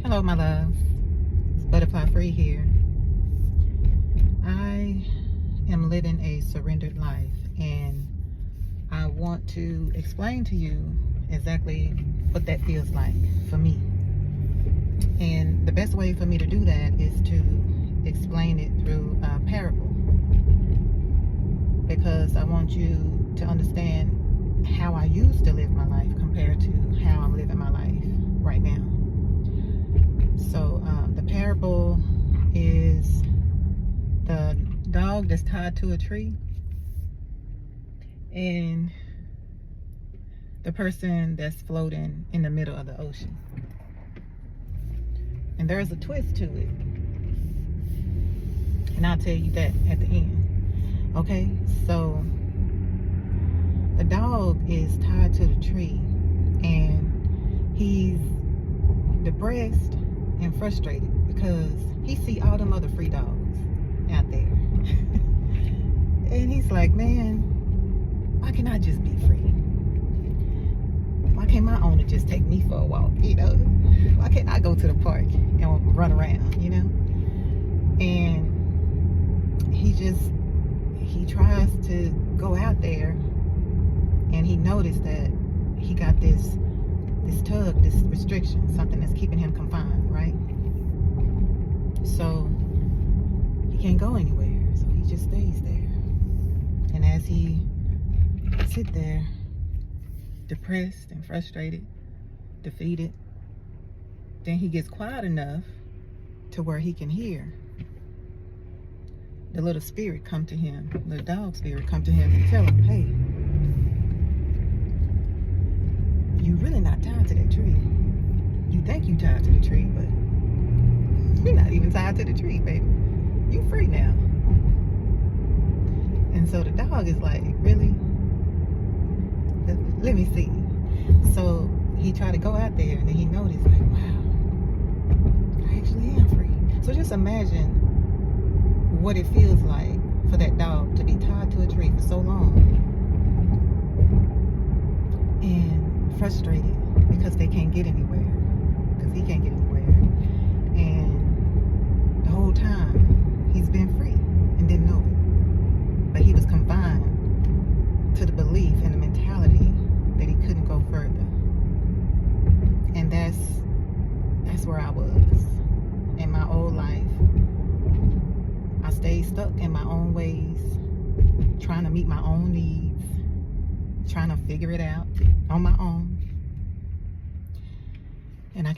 Hello, my loves. It's Butterfly Free here. I am living a surrendered life, and I want to explain to you exactly what that feels like for me. And the best way for me to do that is to explain it through a parable, because I want you to understand how I used to live my life compared to how I'm living my life right now. So the parable is the dog that's tied to a tree and the person that's floating in the middle of the ocean. And there's a twist to it, and I'll tell you that at the end. Okay, so the dog is tied to the tree, and he's depressed and frustrated because he see all them other free dogs out there. And he's like, man, why can't I just be free? Why can't my owner just take me for a walk? Why can't I go to the park and run around, And he tries to go out there, and he noticed that he got this tug, this restriction, something that's keeping him confined, right? So he can't go anywhere, so he just stays there. And as he sit there, depressed and frustrated, defeated, then he gets quiet enough to where he can hear the little spirit come to him, the dog spirit come to him and tell him, hey, you really not tied to that tree. You think you tied to the tree, but you're not even tied to the tree, baby. You free now. And so the dog is like, really? Let me see. So he tried to go out there, and then he noticed, like, wow, I actually am free. So just imagine what it feels like for that dog to be tied to a tree for so long and frustrated because they can't get anywhere, because he can't get anywhere. And the whole time he's been free and didn't know it, but he was confined to the belief and the mentality that he couldn't go further. And that's where I was in my old life. I stayed stuck in my own ways, trying to meet my own needs, trying to figure it out on my own. And I